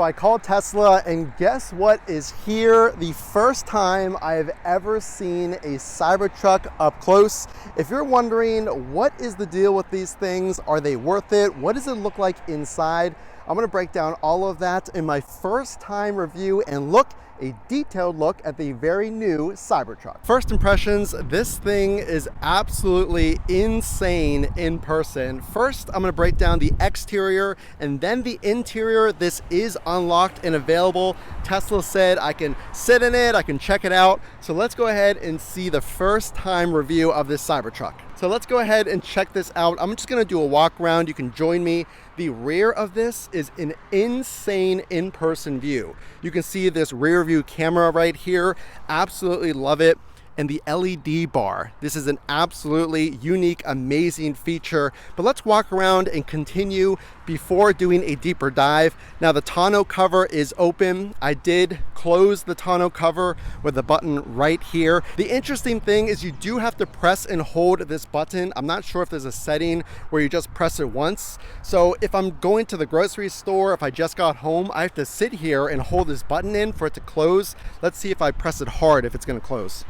I called Tesla and guess what is here? The first time I've ever seen a Cybertruck up close. If you're wondering what is the deal with these things, are they worth it? What does it look like inside? I'm gonna break down all of that in my first time review and a detailed look at the very new Cybertruck. First impressions, this thing is absolutely insane in person. First, I'm gonna break down the exterior and then the interior. This is unlocked and available. Tesla said I can sit in it, I can check it out. So let's go ahead and see the first time review of this Cybertruck. So let's go ahead and check this out. I'm just gonna do a walk around. You can join me. The rear of this is an insane in-person view. You can see this rear view camera right here. Absolutely love it. And the LED bar. This is an absolutely unique, amazing feature. But let's walk around and continue before doing a deeper dive. Now the tonneau cover is open. I did close the tonneau cover with the button right here. The interesting thing is you do have to press and hold this button. I'm not sure if there's a setting where you just press it once. So if I'm going to the grocery store, if I just got home, I have to sit here and hold this button in for it to close. Let's see if I press it hard if it's gonna close.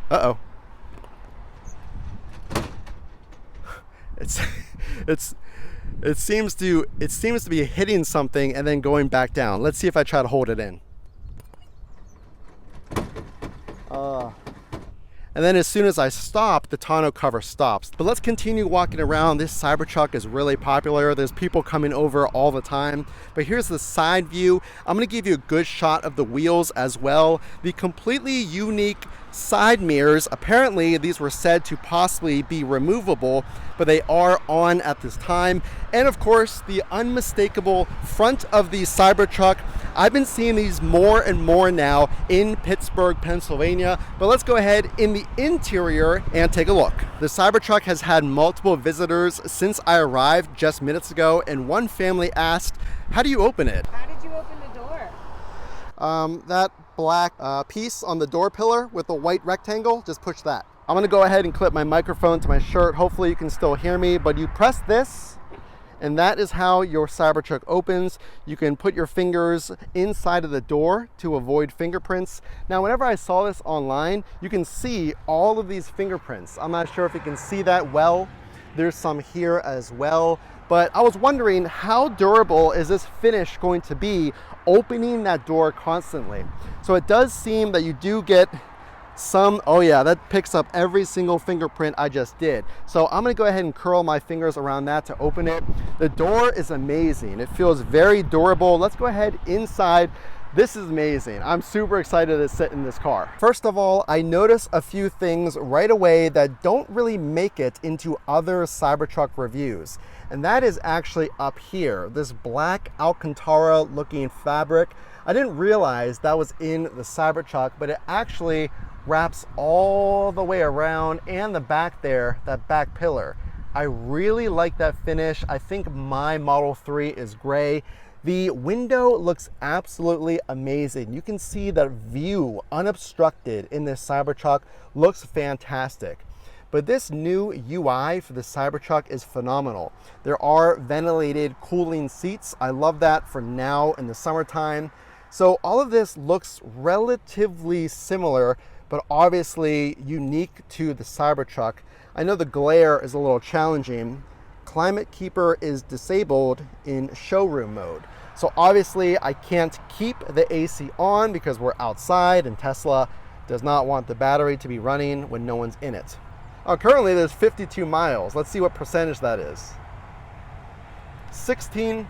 Uh-oh. It seems to be hitting something and then going back down. Let's see if I try to hold it in. And then as soon as I stop, the tonneau cover stops. But let's continue walking around. This Cybertruck is really popular. There's people coming over all the time. But here's the side view. I'm gonna give you a good shot of the wheels as well. The completely unique side mirrors, apparently these were said to possibly be removable, but they are on at this time. And of course, the unmistakable front of the Cybertruck. I've been seeing these more and more now in Pittsburgh, Pennsylvania. But let's go ahead in the interior and take a look. The Cybertruck has had multiple visitors since I arrived just minutes ago, and one family asked, how do you open it? How did you open the door? That black piece on the door pillar with the white rectangle, just push that. I'm gonna go ahead and clip my microphone to my shirt. Hopefully you can still hear me, but you press this and that is how your Cybertruck opens. You can put your fingers inside of the door to avoid fingerprints. Now, whenever I saw this online, you can see all of these fingerprints. I'm not sure if you can see that well. There's some here as well. But I was wondering, how durable is this finish going to be opening that door constantly? So it does seem that you do get some, oh yeah, that picks up every single fingerprint I just did. So I'm gonna go ahead and curl my fingers around that to open it. The door is amazing. It feels very durable. Let's go ahead inside. This is amazing. I'm super excited to sit in this car. First of all, I noticed a few things right away that don't really make it into other Cybertruck reviews. And that is actually up here, this black Alcantara looking fabric. I didn't realize that was in the Cybertruck, but it actually wraps all the way around and the back there, that back pillar. I really like that finish. I think my Model 3 is gray. The window looks absolutely amazing. You can see that view unobstructed in this Cybertruck looks fantastic. But this new UI for the Cybertruck is phenomenal. There are ventilated cooling seats. I love that for now in the summertime. So all of this looks relatively similar, but obviously unique to the Cybertruck. I know the glare is a little challenging. Climate Keeper is disabled in showroom mode. So obviously I can't keep the AC on because we're outside and Tesla does not want the battery to be running when no one's in it. Currently there's 52 miles. Let's see what percentage that is. 16%.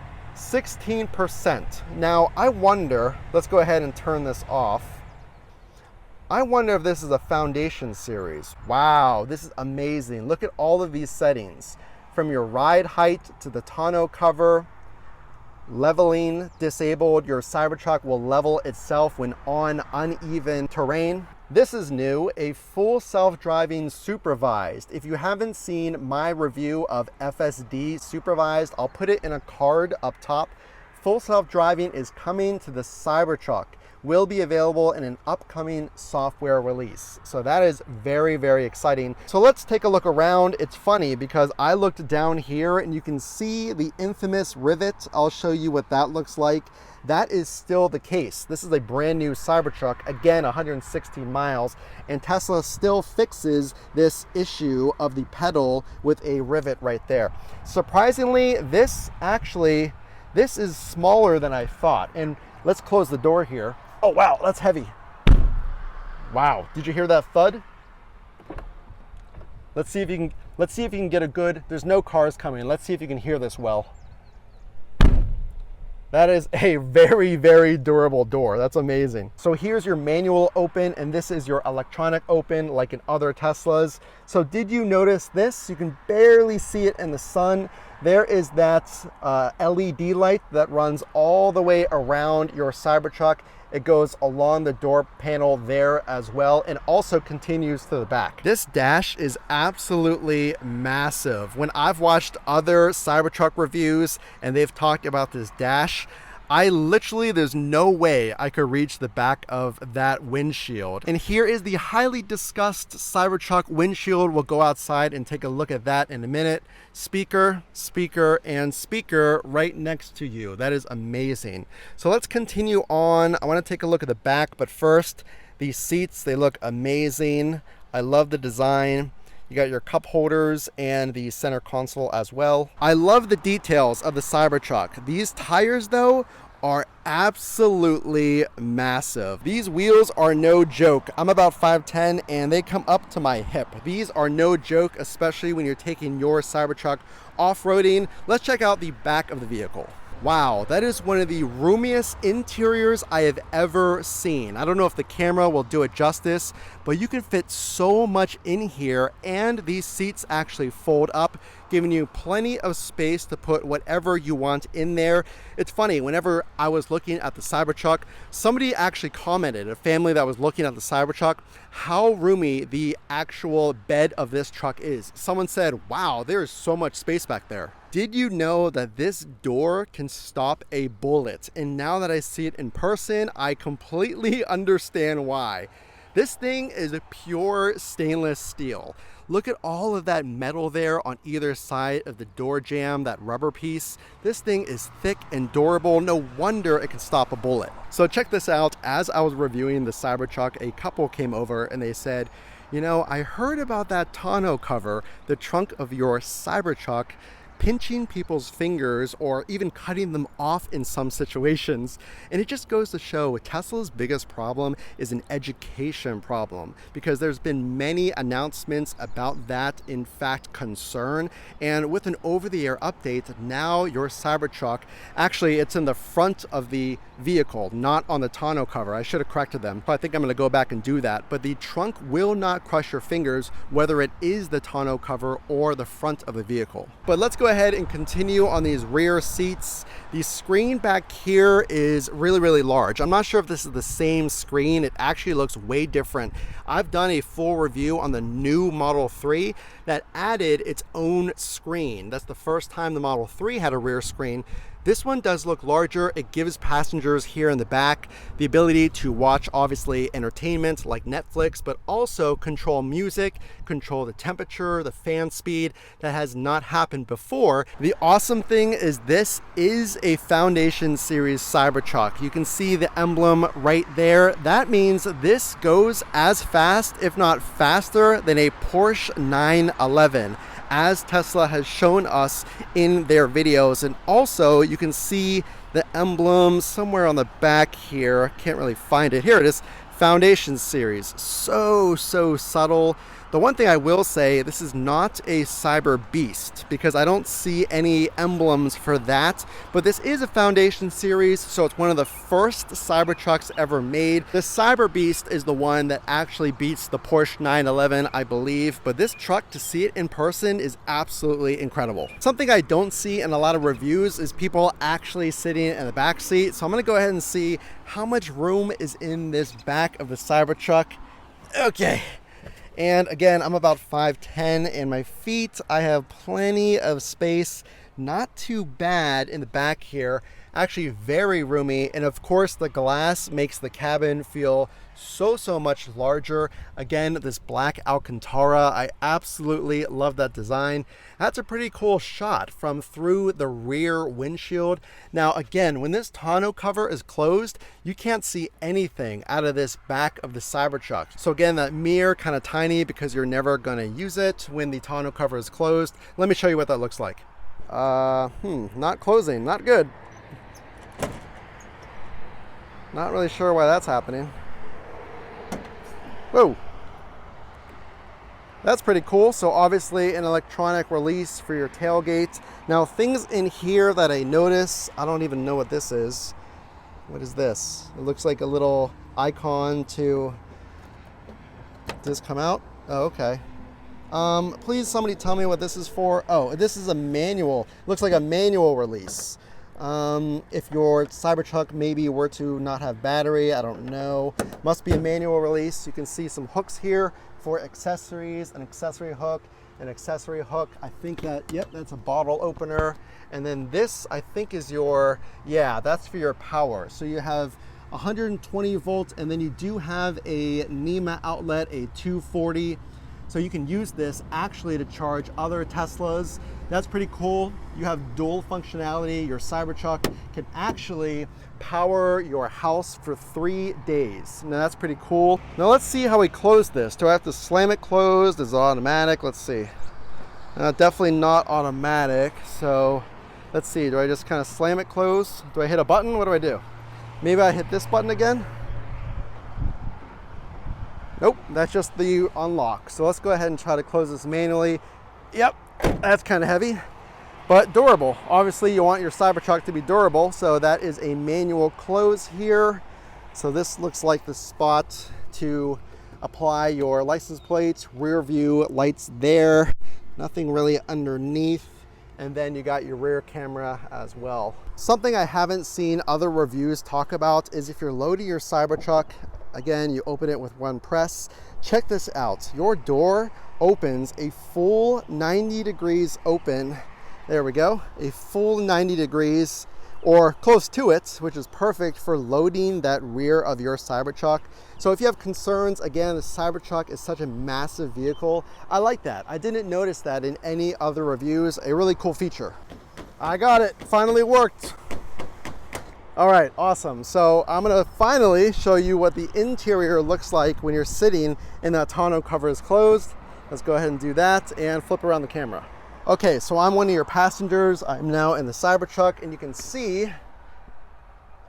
Now I wonder, let's go ahead and turn this off. I wonder if this is a Foundation Series. Wow, this is amazing. Look at all of these settings. From your ride height to the tonneau cover, leveling disabled. Your Cybertruck will level itself when on uneven terrain. This is new, a full self-driving supervised. If you haven't seen my review of FSD supervised, I'll put it in a card up top. Full self-driving is coming to the Cybertruck. will be available in an upcoming software release. So that is very, very exciting. So let's take a look around. It's funny because I looked down here and you can see the infamous Rivet. I'll show you what that looks like. That is still the case. This is a brand new Cybertruck, again, 116 miles, and Tesla still fixes this issue of the pedal with a rivet right there. Surprisingly, this is smaller than I thought. And let's close the door here. Oh, wow, that's heavy. Wow, did you hear that thud? Let's see if you can get a good, there's no cars coming. Let's see if you can hear this well. That is a very, very durable door. That's amazing. So here's your manual open, and this is your electronic open like in other Teslas. So did you notice this? You can barely see it in the sun. There is that LED light that runs all the way around your Cybertruck. It goes along the door panel there as well, and also continues to the back. This dash is absolutely massive. When I've watched other Cybertruck reviews and they've talked about this dash, there's no way I could reach the back of that windshield. And here is the highly discussed Cybertruck windshield. We'll go outside and take a look at that in a minute. Speaker, speaker, and speaker right next to you. That is amazing. So let's continue on. I want to take a look at the back, but first, these seats, they look amazing. I love the design. You got your cup holders and the center console as well. I love the details of the Cybertruck. These tires, though, are absolutely massive. These wheels are no joke. I'm about 5'10" and they come up to my hip. These are no joke, especially when you're taking your Cybertruck off-roading. Let's check out the back of the vehicle. Wow, that is one of the roomiest interiors I have ever seen. I don't know if the camera will do it justice, but you can fit so much in here, and these seats actually fold up, giving you plenty of space to put whatever you want in there. It's funny, whenever I was looking at the Cybertruck, somebody actually commented, a family that was looking at the Cybertruck, how roomy the actual bed of this truck is. Someone said, wow, there is so much space back there. Did you know that this door can stop a bullet? And now that I see it in person, I completely understand why. This thing is a pure stainless steel. Look at all of that metal there on either side of the door jamb, that rubber piece. This thing is thick and durable. No wonder it can stop a bullet. So check this out. As I was reviewing the Cybertruck, a couple came over and they said, you know, I heard about that tonneau cover, the trunk of your Cybertruck, pinching people's fingers or even cutting them off in some situations. And it just goes to show Tesla's biggest problem is an education problem, because there's been many announcements about that in fact concern. And with an over-the-air update, now your Cybertruck, actually it's in the front of the vehicle, not on the tonneau cover. I should have corrected them, but I think I'm going to go back and do that. But the trunk will not crush your fingers, whether it is the tonneau cover or the front of the vehicle. But let's go ahead and continue on these rear seats. The screen back here is really, really large. I'm not sure if this is the same screen. It actually looks way different. I've done a full review on the new Model 3 that added its own screen. That's the first time the Model 3 had a rear screen. This one does look larger. It gives passengers here in the back the ability to watch, obviously, entertainment like Netflix, but also control music, control the temperature, the fan speed. That has not happened before. The awesome thing is this is a Foundation Series Cybertruck. You can see the emblem right there. That means this goes as fast, if not faster, than a Porsche 911. As Tesla has shown us in their videos. And also you can see the emblem somewhere on the back here. Can't really find it. Here it is, Foundation Series. So subtle. The one thing I will say, this is not a Cyber Beast because I don't see any emblems for that, but this is a Foundation Series, so it's one of the first Cybertrucks ever made. The Cyber Beast is the one that actually beats the Porsche 911, I believe, but this truck, to see it in person, is absolutely incredible. Something I don't see in a lot of reviews is people actually sitting in the back seat, so I'm gonna go ahead and see how much room is in this back of the Cybertruck. Okay. And again, I'm about 5'10", and my feet, I have plenty of space not too bad in the back here. Actually very roomy, and of course the glass makes the cabin feel so much larger. Again, this black Alcantara, I absolutely love that design. That's a pretty cool shot from through the rear windshield. Now again, when this tonneau cover is closed, you can't see anything out of this back of the Cybertruck. So again, that mirror kind of tiny because you're never going to use it when the tonneau cover is closed. Let me show you what that looks like. Not closing, not good. Not really sure why that's happening. Whoa. That's pretty cool. So obviously an electronic release for your tailgate. Now things in here that I notice, I don't even know what this is. What is this? It looks like a little icon to, does this come out? Oh, okay. Please somebody tell me what this is for. Oh, this is a manual. Looks like a manual release. If your Cybertruck maybe were to not have battery, I don't know. Must be a manual release. You can see some hooks here for accessories, an accessory hook, an accessory hook. I think that, yep, that's a bottle opener. And then this, I think is your, yeah, that's for your power. So you have 120 volts, and then you do have a NEMA outlet, a 240. So you can use this actually to charge other Teslas. That's pretty cool. You have dual functionality. Your Cybertruck can actually power your house for 3 days. Now that's pretty cool. Now let's see how we close this. Do I have to slam it closed? Is it automatic? Let's see. Definitely not automatic. So let's see. Do I just kind of slam it closed? Do I hit a button? What do I do? Maybe I hit this button again. Nope, that's just the unlock. So let's go ahead and try to close this manually. Yep, that's kind of heavy, but durable. Obviously you want your Cybertruck to be durable, so that is a manual close here. So this looks like the spot to apply your license plate, rear view lights there, nothing really underneath. And then you got your rear camera as well. Something I haven't seen other reviews talk about is if you're loading your Cybertruck, again, you open it with one press. Check this out. Your door opens a full 90 degrees open. There we go. A full 90 degrees or close to it, which is perfect for loading that rear of your Cybertruck. So if you have concerns, again, the Cybertruck is such a massive vehicle. I like that. I didn't notice that in any other reviews. A really cool feature. I got it. Finally worked. All right, awesome. So I'm gonna finally show you what the interior looks like when you're sitting and that tonneau cover is closed. Let's go ahead and do that and flip around the camera. Okay, so I'm one of your passengers. I'm now in the Cybertruck, and you can see,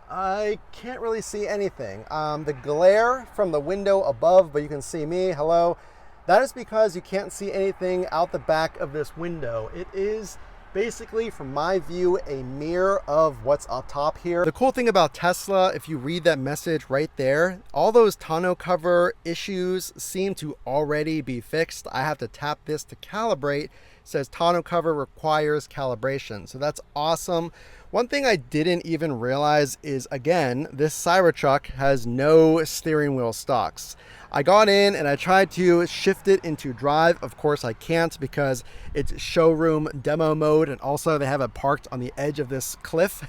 I can't really see anything. The glare from the window above, but you can see me, hello. That is because you can't see anything out the back of this window. It is basically, from my view, a mirror of what's up top here. The cool thing about Tesla, if you read that message right there, all those tonneau cover issues seem to already be fixed. I have to tap this to calibrate. It says tonneau cover requires calibration. So that's awesome. One thing I didn't even realize is, again, this Cybertruck has no steering wheel stalks. I got in and I tried to shift it into drive. Of course I can't because it's showroom demo mode, and also they have it parked on the edge of this cliff.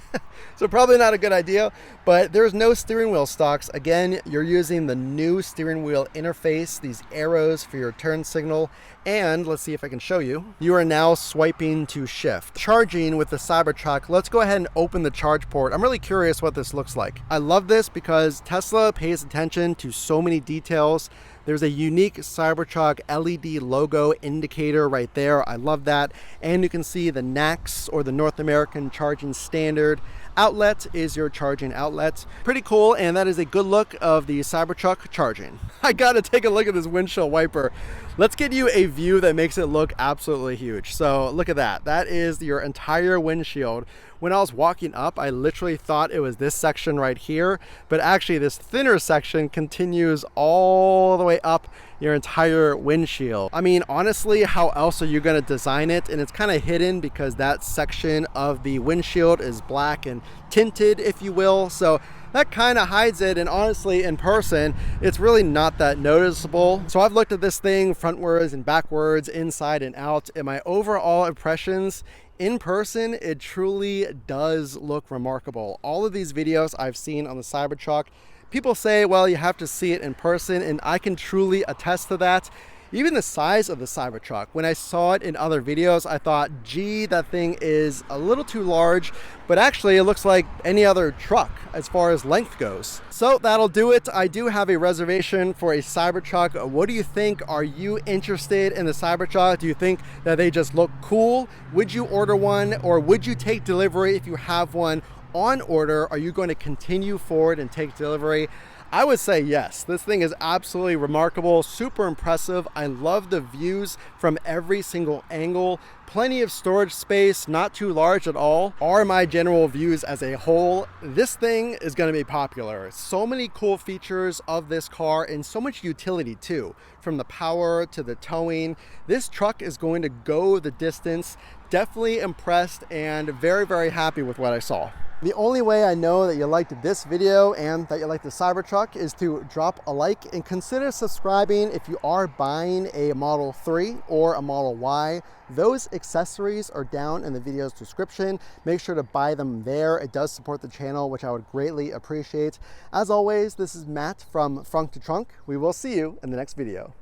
So probably not a good idea, but there's no steering wheel stalks. Again, you're using the new steering wheel interface, these arrows for your turn signal, and let's see if I can show you. You are now swiping to shift. Charging with the Cybertruck, let's go ahead and open the charge port. I'm really curious what this looks like. I love this because Tesla pays attention to so many details. There's a unique Cybertruck LED logo indicator right there. I love that. And you can see the NACS, or the North American Charging Standard outlet, is your charging outlet. Pretty cool, and that is a good look of the Cybertruck charging. I gotta take a look at this windshield wiper. Let's get you a view that makes it look absolutely huge. So look at that. That is your entire windshield. When I was walking up, I literally thought it was this section right here, but actually this thinner section continues all the way up your entire windshield. I mean, honestly, how else are you gonna design it? And it's kind of hidden because that section of the windshield is black and tinted, if you will. So that kind of hides it, and honestly, in person, it's really not that noticeable. So I've looked at this thing frontwards and backwards, inside and out, and my overall impressions In person, it truly does look remarkable. All of these videos I've seen on the Cybertruck, people say, well, you have to see it in person, and I can truly attest to that. Even the size of the Cybertruck, when I saw it in other videos, I thought, gee, that thing is a little too large, but actually it looks like any other truck as far as length goes. So that'll do it. I do have a reservation for a Cybertruck. What do you think? Are you interested in the Cybertruck? Do you think that they just look cool? Would you order one, or would you take delivery if you have one on order? Are you going to continue forward and take delivery? I would say yes. This thing is absolutely remarkable, super impressive. I love the views from every single angle. Plenty of storage space, not too large at all. Are my general views as a whole. This thing is going to be popular. So many cool features of this car and so much utility too. From the power to the towing, this truck is going to go the distance. Definitely impressed and very, very happy with what I saw. The only way I know that you liked this video and that you like the Cybertruck is to drop a like and consider subscribing if you are buying a Model 3 or a Model Y. Those accessories are down in the video's description. Make sure to buy them there. It does support the channel, which I would greatly appreciate. As always, this is Matt from Frunk to Trunk. We will see you in the next video.